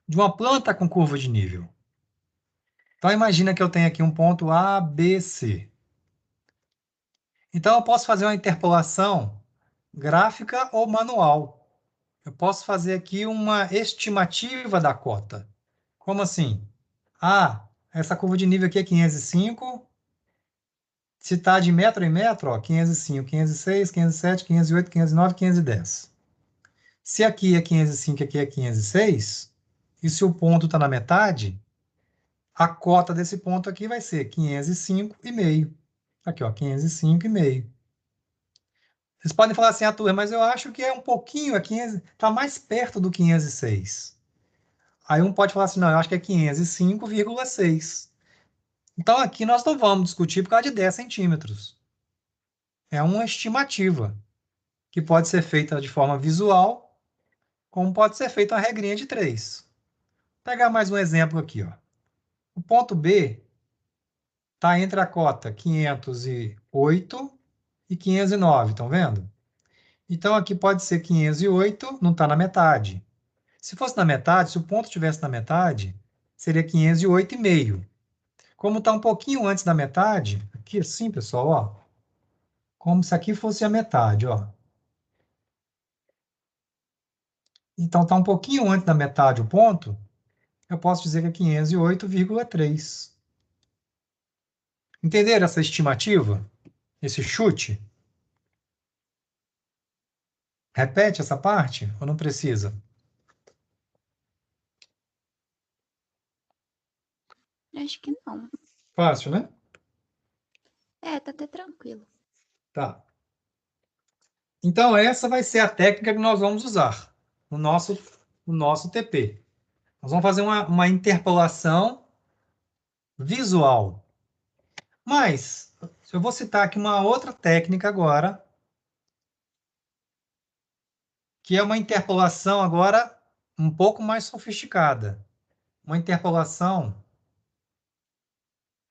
Speaker 1: de uma planta com curva de nível. Então, imagina que eu tenho aqui um ponto A, B, C. Então, eu posso fazer uma interpolação gráfica ou manual. Eu posso fazer aqui uma estimativa da cota. Como assim? Ah, essa curva de nível aqui é 505. Se está de metro em metro, ó, 505, 506, 507, 508, 509, 510. Se aqui é 505 e aqui é 506, e se o ponto está na metade, a cota desse ponto aqui vai ser 505,5. Aqui, ó, 505,5. Vocês podem falar assim, turma, mas eu acho que é um pouquinho, está mais perto do 506. Aí um pode falar assim, não, eu acho que é 505,6. Então aqui nós não vamos discutir por causa de 10 centímetros. É uma estimativa, que pode ser feita de forma visual, como pode ser feita uma regrinha de 3. Vou pegar mais um exemplo aqui, ó. O ponto B está entre a cota 508 e 509, estão vendo? Então, aqui pode ser 508, não está na metade. Se fosse na metade, se o ponto estivesse na metade, seria 508,5. Como está um pouquinho antes da metade, aqui assim, pessoal, ó, como se aqui fosse a metade, ó. Então, está um pouquinho antes da metade o ponto, eu posso dizer que é 508,3. Entenderam essa estimativa? Esse chute? Repete essa parte ou não precisa?
Speaker 2: Acho que não.
Speaker 1: Fácil, né?
Speaker 2: É, tá até tranquilo.
Speaker 1: Tá. Então, essa vai ser a técnica que nós vamos usar no nosso TP. Nós vamos fazer uma interpolação visual. Mas, eu vou citar aqui uma outra técnica agora, que é uma interpolação agora um pouco mais sofisticada. Uma interpolação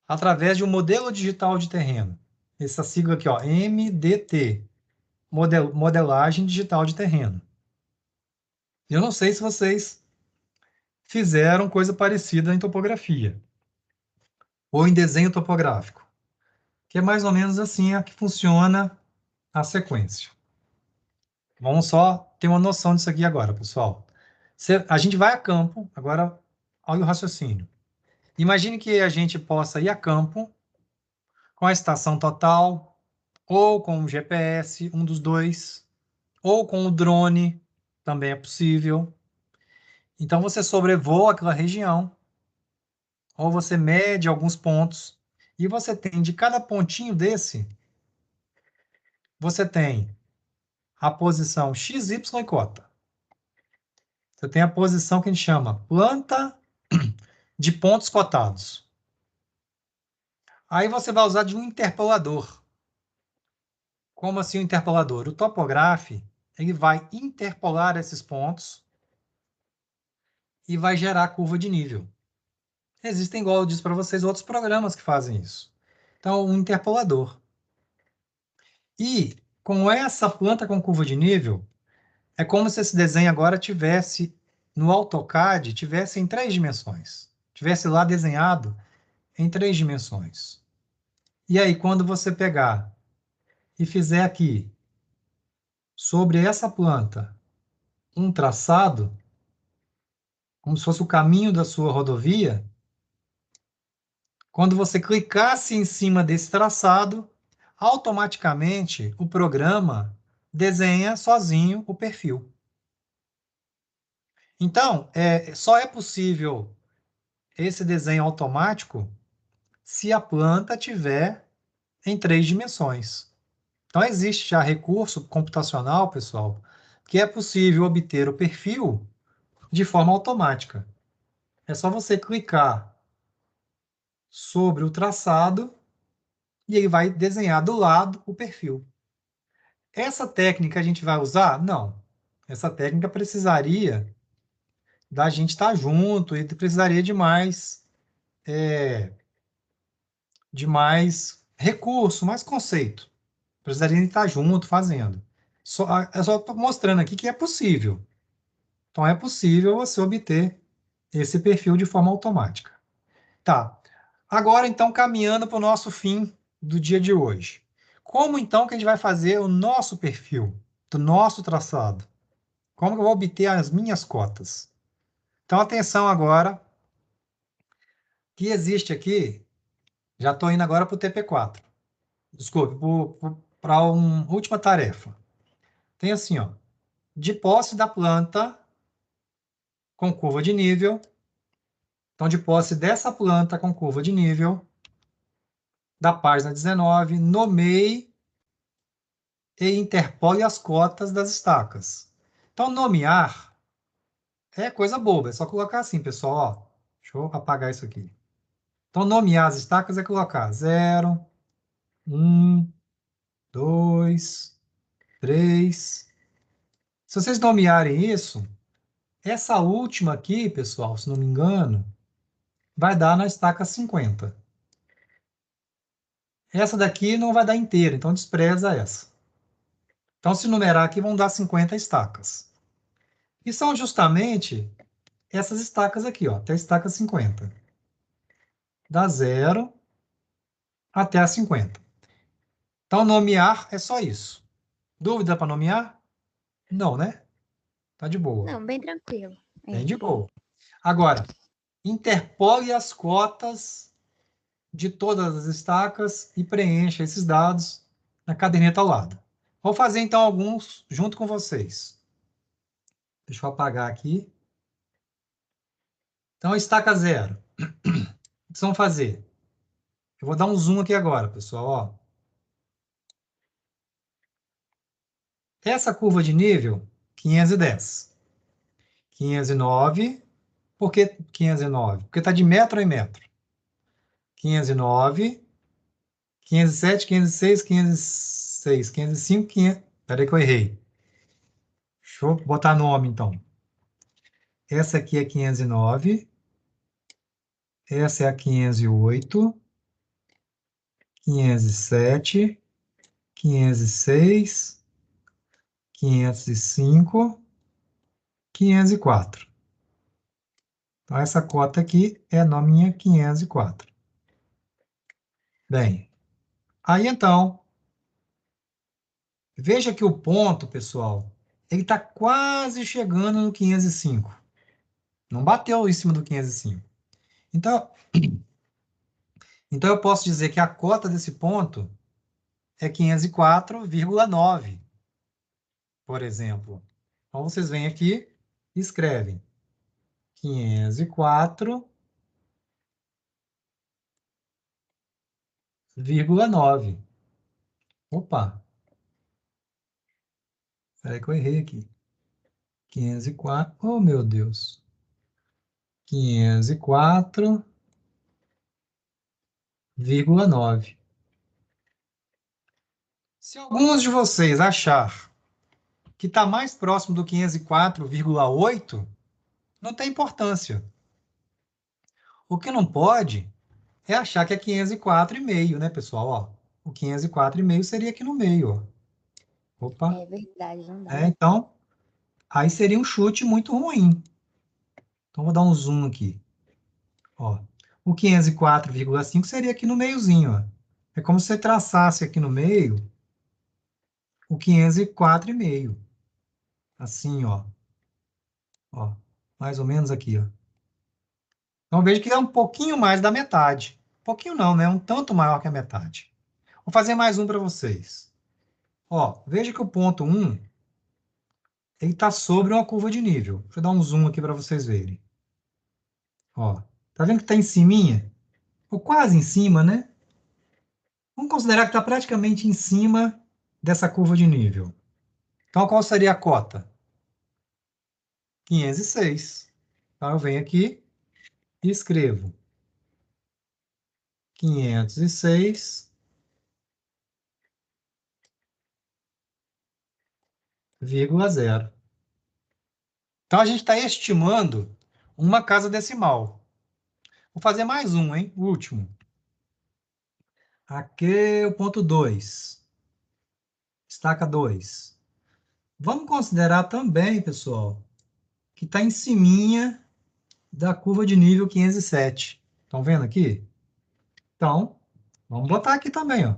Speaker 1: através de um modelo digital de terreno. Essa sigla aqui, ó, MDT, modelagem digital de terreno. Eu não sei se vocês fizeram coisa parecida em topografia ou em desenho topográfico, que é mais ou menos assim que funciona a sequência. Vamos só ter uma noção disso aqui agora, pessoal. A gente vai a campo, agora olha o raciocínio. Imagine que a gente possa ir a campo com a estação total, ou com o GPS, um dos dois, ou com o drone, também é possível. Então você sobrevoa aquela região, ou você mede alguns pontos, e você tem de cada pontinho desse, você tem a posição x, y e cota. Você tem a posição que a gente chama planta de pontos cotados. Aí você vai usar de um interpolador. Como assim um interpolador? O topógrafo, ele vai interpolar esses pontos e vai gerar a curva de nível. Existem, igual eu disse para vocês, outros programas que fazem isso. Então, um interpolador. E com essa planta com curva de nível, é como se esse desenho agora tivesse, no AutoCAD, tivesse em 3 dimensões. Tivesse lá desenhado em 3 dimensões. E aí, quando você pegar e fizer aqui, sobre essa planta, um traçado, como se fosse o caminho da sua rodovia, quando você clicasse em cima desse traçado, automaticamente o programa desenha sozinho o perfil. Então, só é possível esse desenho automático se a planta tiver em 3 dimensões. Então, existe já recurso computacional, pessoal, que é possível obter o perfil de forma automática. É só você clicar sobre o traçado e ele vai desenhar do lado o perfil. Essa técnica a gente vai usar? Não. Essa técnica precisaria da gente estar junto e precisaria de mais recurso, mais conceito. Precisaria estar junto fazendo. Eu só estou mostrando aqui que é possível. Então, é possível você obter esse perfil de forma automática. Tá. Agora, então, caminhando para o nosso fim do dia de hoje. Como, então, que a gente vai fazer o nosso perfil, do nosso traçado? Como que eu vou obter as minhas cotas? Então, atenção agora, que existe aqui, já estou indo agora para o TP4. Desculpe, para uma última tarefa. Tem assim, ó, de posse da planta com curva de nível. Então, de posse dessa planta com curva de nível, da página 19, nomeie e interpole as cotas das estacas. Então, nomear é coisa boba, é só colocar assim, pessoal, ó. Deixa eu apagar isso aqui. Então, nomear as estacas é colocar 0, 1, 2, 3. Se vocês nomearem isso, essa última aqui, pessoal, se não me engano, vai dar na estaca 50. Essa daqui não vai dar inteira, então despreza essa. Então, se numerar aqui, vão dar 50 estacas. E são justamente essas estacas aqui, ó, até a estaca 50. Da 0 até a 50. Então, nomear é só isso. Dúvida para nomear? Não, né? Tá de boa.
Speaker 2: Não, bem tranquilo.
Speaker 1: Bem de boa. Agora, interpole as cotas de todas as estacas e preencha esses dados na caderneta ao lado. Vou fazer, então, alguns junto com vocês. Deixa eu apagar aqui. Então, estaca 0. O que vocês vão fazer? Eu vou dar um zoom aqui agora, pessoal. Ó. Essa curva de nível, 510. 509. Por que 509? Porque está de metro em metro. 509, 507, 506, 506, 505, 500... Peraí que eu errei. Deixa eu botar nome, então. Essa aqui é 509. Essa é a 508. 507. 506. 505. 504. Então, essa cota aqui é a nominha 504. Bem, aí então, veja que o ponto, pessoal, ele está quase chegando no 505. Não bateu em cima do 505. Então eu posso dizer que a cota desse ponto é 504,9, por exemplo. Então, vocês vêm aqui e escrevem 504,9. Opa! Espera aí que eu errei aqui. 504, oh meu Deus. 504,9. Se alguns de vocês achar que está mais próximo do 504,8, não tem importância. O que não pode é achar que é 504,5, né, pessoal? Ó, o 504,5 seria aqui no meio, ó. Opa.
Speaker 2: É verdade, não dá.
Speaker 1: Então, aí seria um chute muito ruim. Então, vou dar um zoom aqui. Ó, o 504,5 seria aqui no meiozinho, ó. É como se você traçasse aqui no meio o 504,5. Assim, ó. Ó, mais ou menos aqui, ó. Então, veja que é um pouquinho mais da metade. Pouquinho não, né? Um tanto maior que a metade. Vou fazer mais um para vocês. Ó, veja que o ponto 1, ele está sobre uma curva de nível. Deixa eu dar um zoom aqui para vocês verem. Ó, tá vendo que está em ciminha? Ou quase em cima, né? Vamos considerar que está praticamente em cima dessa curva de nível. Então, qual seria a cota? 506. Então, eu venho aqui e escrevo 506,0. Então, a gente está estimando uma casa decimal. Vou fazer mais um, hein? O último. Aqui é o ponto 2. Estaca 2. Vamos considerar também, pessoal, que está em ciminha da curva de nível 507. Estão vendo aqui? Então, vamos botar aqui também, ó.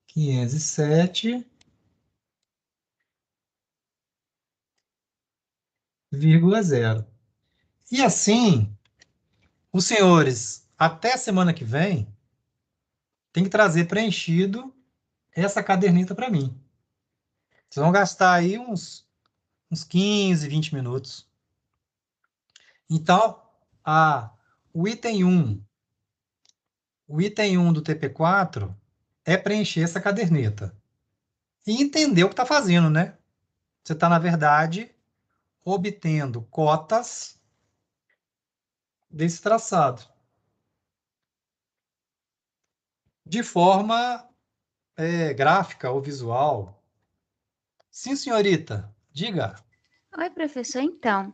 Speaker 1: 507,0. E assim, os senhores, até semana que vem, tem que trazer preenchido essa caderneta para mim. Vocês vão gastar aí uns 15, 20 minutos. Então, o item 1, o item 1 do TP4 é preencher essa caderneta. E entender o que está fazendo, né? Você está, na verdade, obtendo cotas desse traçado. De forma gráfica ou visual. Sim, senhorita, diga.
Speaker 2: Oi, professor. Então,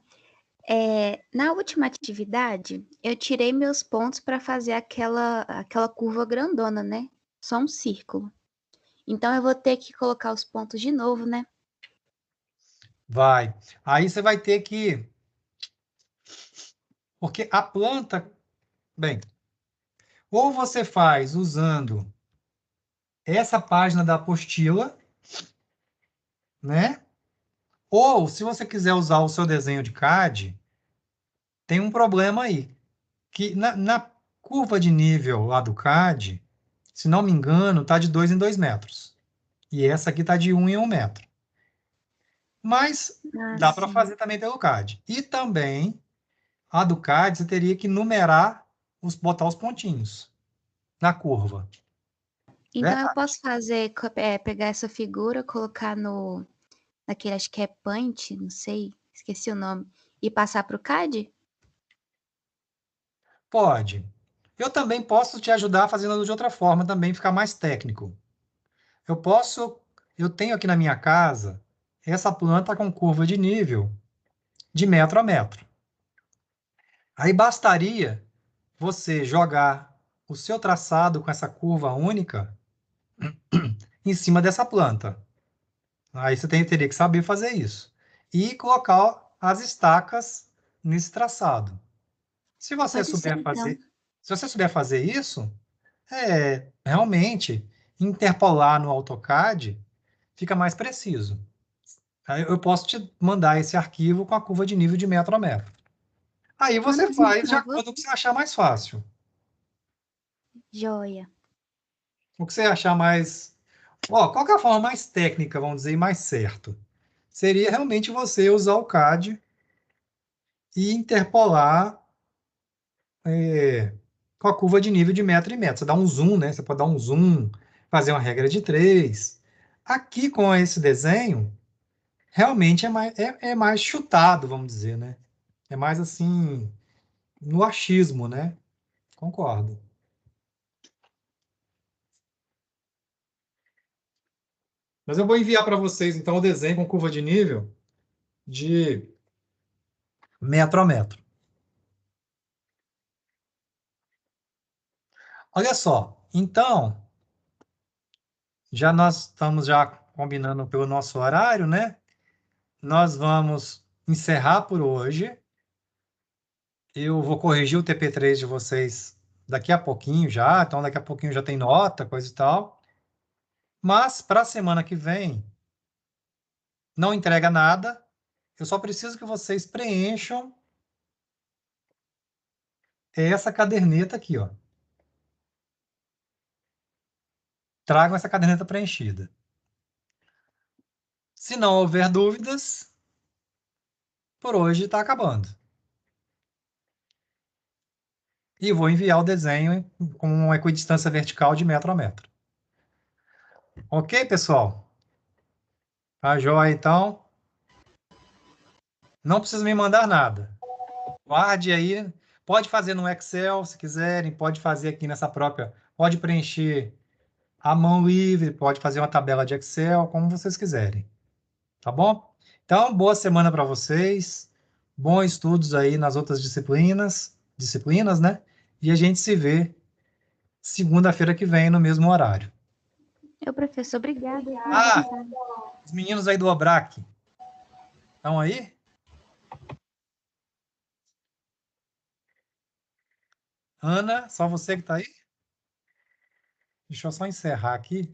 Speaker 2: na última atividade, eu tirei meus pontos para fazer aquela curva grandona, né? Só um círculo. Então, eu vou ter que colocar os pontos de novo, né?
Speaker 1: Vai. Aí você vai ter que... Porque a planta... Bem, ou você faz usando essa página da apostila, né? Ou, se você quiser usar o seu desenho de CAD, tem um problema aí. Que na curva de nível lá do CAD, se não me engano, está de 2 em 2 metros. E essa aqui está de 1 em 1 metro. Mas
Speaker 2: Ah,
Speaker 1: dá para
Speaker 2: sim.
Speaker 1: fazer também pelo CAD. E também, a do CAD, você teria que numerar, botar os pontinhos na curva.
Speaker 2: Então, eu
Speaker 1: Verdade.
Speaker 2: posso pegar essa figura, colocar naquele, acho que é Paint, não sei, esqueci o nome, e passar para o CAD?
Speaker 1: Pode. Eu também posso te ajudar fazendo de outra forma, também ficar mais técnico. Eu tenho aqui na minha casa essa planta com curva de nível de metro a metro. Aí bastaria você jogar o seu traçado com essa curva única em cima dessa planta. Aí você teria que saber fazer isso. E colocar as estacas nesse traçado. Se você
Speaker 2: Pode ser,
Speaker 1: souber
Speaker 2: então.
Speaker 1: fazer, se você souber fazer isso, realmente interpolar no AutoCAD fica mais preciso. Aí eu posso te mandar esse arquivo com a curva de nível de metro a metro. Aí
Speaker 2: Manda
Speaker 1: você
Speaker 2: sim,
Speaker 1: faz
Speaker 2: por
Speaker 1: de
Speaker 2: favor.
Speaker 1: acordo com o que você achar mais fácil.
Speaker 2: Joia.
Speaker 1: O que você achar mais... Ó, qual que é a forma mais técnica, vamos dizer, e mais certo? Seria realmente você usar o CAD e interpolar com a curva de nível de metro em metro. Você dá um zoom, né? Você pode dar um zoom, fazer uma regra de 3. Aqui, com esse desenho, realmente é mais chutado, vamos dizer, né? É mais assim, no achismo, né? Concordo. Mas eu vou enviar para vocês, então, o desenho com curva de nível de metro a metro. Olha só, então, nós estamos já combinando pelo nosso horário, né? Nós vamos encerrar por hoje. Eu vou corrigir o TP3 de vocês daqui a pouquinho já, então daqui a pouquinho já tem nota, coisa e tal. Mas para a semana que vem, não entrega nada. Eu só preciso que vocês preencham essa caderneta aqui, ó. Tragam essa caderneta preenchida. Se não houver dúvidas, por hoje está acabando. E vou enviar o desenho com uma equidistância vertical de metro a metro. Ok, pessoal? Tá joia, então. Não precisa me mandar nada. Guarde aí. Pode fazer no Excel, se quiserem. Pode fazer aqui nessa própria. Pode preencher à mão livre. Pode fazer uma tabela de Excel, como vocês quiserem. Tá bom? Então, boa semana para vocês. Bons estudos aí nas outras disciplinas, né? E a gente se vê segunda-feira que vem no mesmo horário.
Speaker 2: Professor, obrigada.
Speaker 1: Ah, os meninos aí do Obrac. Estão aí? Ana, só você que está aí? Deixa eu só encerrar aqui.